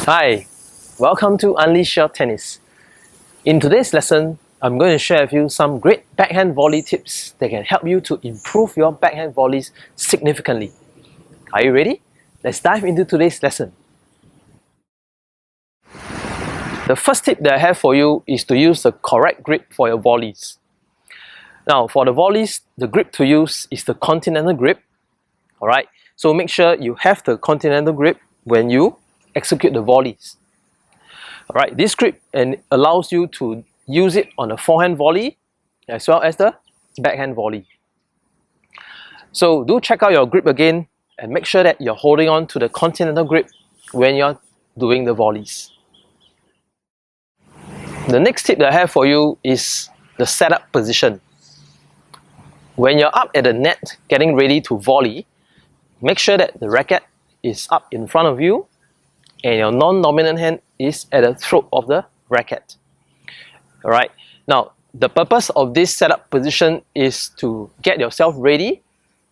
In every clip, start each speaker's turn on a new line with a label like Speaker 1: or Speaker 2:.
Speaker 1: Hi, welcome to Unleash Your Tennis. In today's lesson, I'm going to share with you some great backhand volley tips that can help you to improve your backhand volleys significantly. Are you ready? Let's dive into today's lesson. The first tip that I have for you is to use the correct grip for your volleys. Now, for the volleys, the grip to use is the continental grip. Alright, so make sure you have the continental grip when you execute the volleys. Alright, this grip allows you to use it on the forehand volley as well as the backhand volley. So do check out your grip again and make sure that you're holding on to the continental grip when you're doing the volleys. The next tip that I have for you is the setup position. When you're up at the net getting ready to volley, make sure that the racket is up in front of you and your non-dominant hand is at the throat of the racket. Alright, now the purpose of this setup position is to get yourself ready,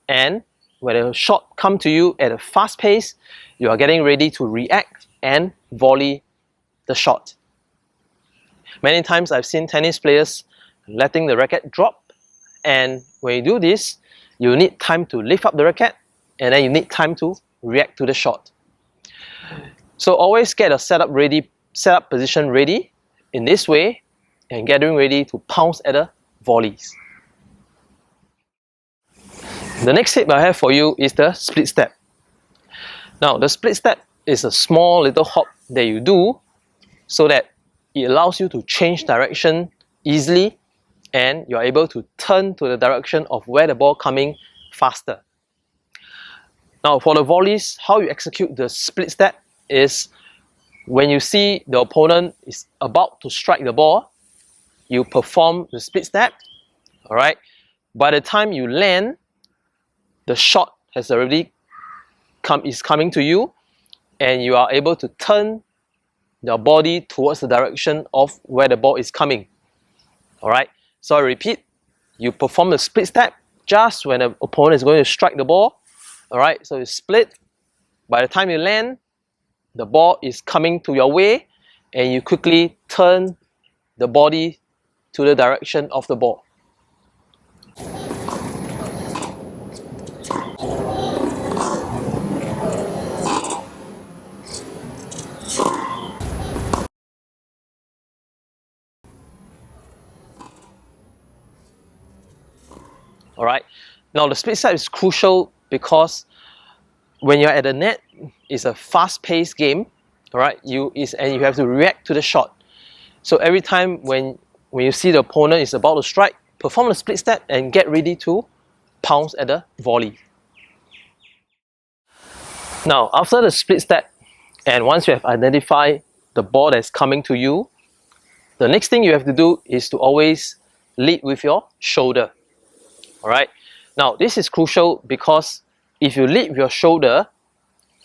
Speaker 1: and when a shot comes to you at a fast pace, you are getting ready to react and volley the shot. Many times I've seen tennis players letting the racket drop, and when you do this, you need time to lift up the racket and then you need time to react to the shot. So always get a setup position ready in this way and getting ready to pounce at the volleys. The next tip I have for you is the split step. Now the split step is a small little hop that you do so that it allows you to change direction easily and you're able to turn to the direction of where the ball coming faster. Now for the volleys, how you execute the split step is when you see the opponent is about to strike the ball, you perform the split step. Alright, by the time you land, the shot has already coming to you and you are able to turn your body towards the direction of where the ball is coming. Alright, so I repeat, you perform the split step just when the opponent is going to strike the ball. Alright, so you split. By the time you land, the ball is coming to your way and you quickly turn the body to the direction of the ball. Alright, now the split step is crucial because when you're at the net, it's a fast-paced game, alright, and you have to react to the shot. So every time when you see the opponent is about to strike, perform the split step and get ready to pounce at the volley. Now after the split step, and once you have identified the ball that's coming to you, the next thing you have to do is to always lead with your shoulder. Alright, now this is crucial because if you lead with your shoulder,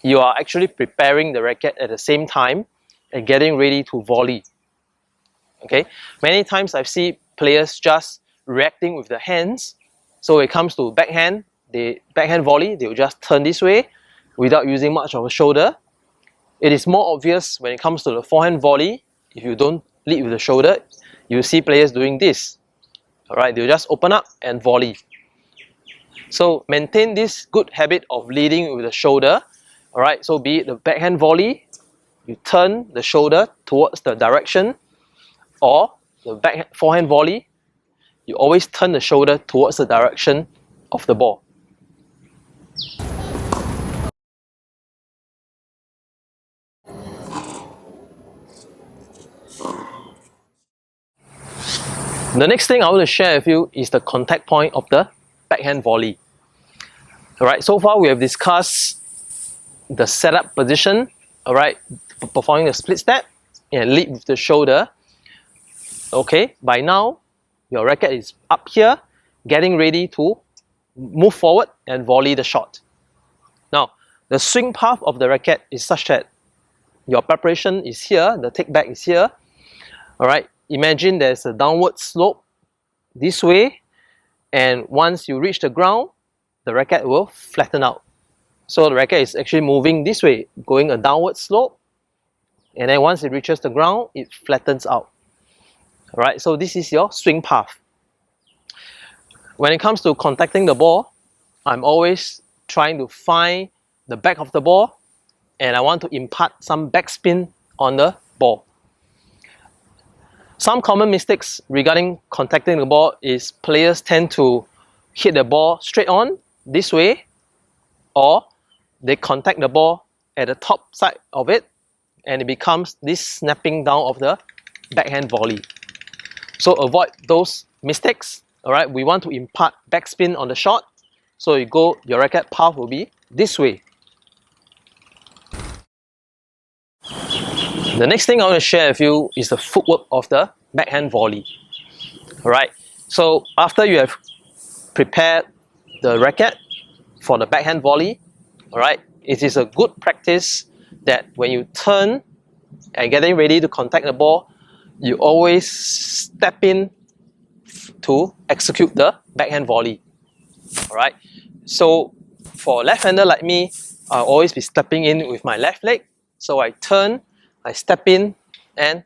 Speaker 1: you are actually preparing the racket at the same time and getting ready to volley. Okay, many times I've seen players just reacting with the hands. So when it comes to backhand volley, they will just turn this way without using much of a shoulder. It is more obvious when it comes to the forehand volley. If you don't lead with the shoulder, you see players doing this. Alright, they'll just open up and volley. So maintain this good habit of leading with the shoulder. Alright, so be it the backhand volley, you turn the shoulder towards the direction, or the forehand volley, you always turn the shoulder towards the direction of the ball. The next thing I want to share with you is the contact point of the backhand volley. Alright, so far we have discussed the setup position, alright, performing the split step and lead with the shoulder. Okay, by now your racket is up here, getting ready to move forward and volley the shot. Now, the swing path of the racket is such that your preparation is here, the take back is here. Alright, imagine there's a downward slope this way, and once you reach the ground, the racket will flatten out. So the racket is actually moving this way, going a downward slope, and then once it reaches the ground, it flattens out. Alright, so this is your swing path. When it comes to contacting the ball, I'm always trying to find the back of the ball, and I want to impart some backspin on the ball. Some common mistakes regarding contacting the ball is players tend to hit the ball straight on this way, or they contact the ball at the top side of it and it becomes this snapping down of the backhand volley. So avoid those mistakes. Alright, we want to impart backspin on the shot, so your racket path will be this way. The next thing I want to share with you is the footwork of the backhand volley. Alright, so after you have prepared the racket for the backhand volley, alright, it is a good practice that when you turn and getting ready to contact the ball, you always step in to execute the backhand volley. Alright, so for a left-hander like me, I'll always be stepping in with my left leg. So I turn, I step in and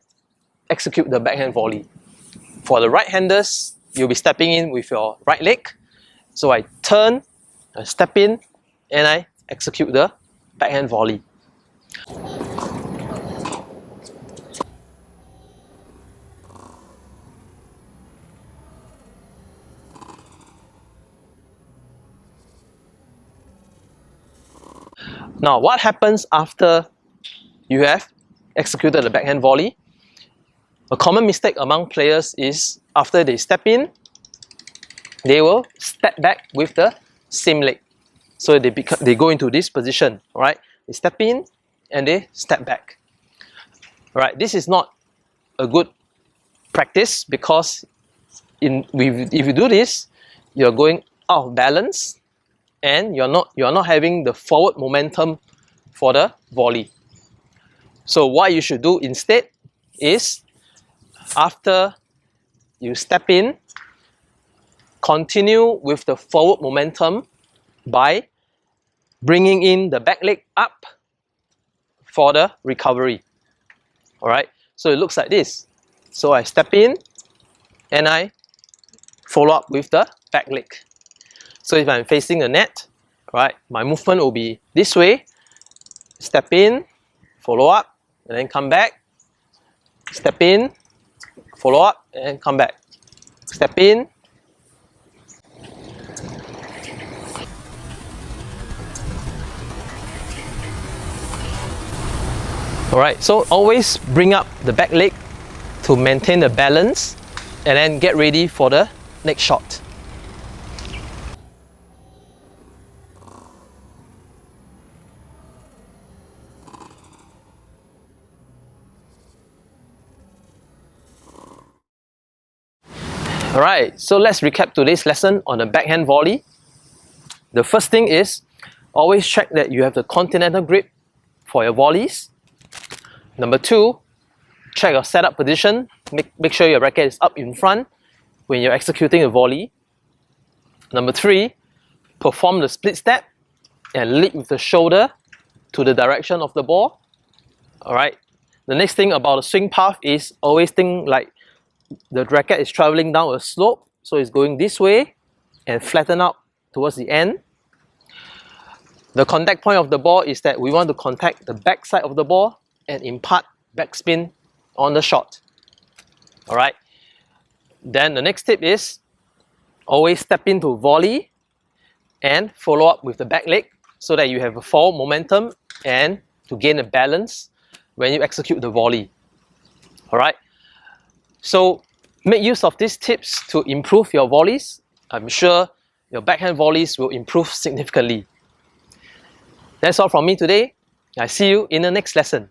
Speaker 1: execute the backhand volley. For the right-handers, you'll be stepping in with your right leg. So I turn, I step in and I execute the backhand volley. Now, what happens after you have executed the backhand volley? A common mistake among players is after they step in, they will step back with the same leg. So they go into this position, right? They step in and they step back. Right? This is not a good practice because if you do this, you're going out of balance and you're not having the forward momentum for the volley. So what you should do instead is, after you step in, continue with the forward momentum by bringing in the back leg up for the recovery. Alright, so it looks like this. So I step in and I follow up with the back leg. So if I'm facing the net, right, my movement will be this way. Step in, follow up, and then come back. Step in, follow up, and come back. Step in. Alright, so always bring up the back leg to maintain the balance and then get ready for the next shot. Alright, so let's recap today's lesson on the backhand volley. The first thing is, always check that you have the continental grip for your volleys. Number 2, check your setup position. Make sure your racket is up in front when you're executing a volley. Number 3, perform the split step and lead with the shoulder to the direction of the ball. Alright, the next thing about the swing path is always think like the racket is traveling down a slope, so it's going this way and flatten out towards the end. The contact point of the ball is that we want to contact the back side of the ball and impart backspin on the shot. Alright, then the next tip is always step into volley and follow up with the back leg so that you have a forward momentum and to gain a balance when you execute the volley. Alright, so make use of these tips to improve your volleys. I'm sure your backhand volleys will improve significantly. That's all from me today. I see you in the next lesson.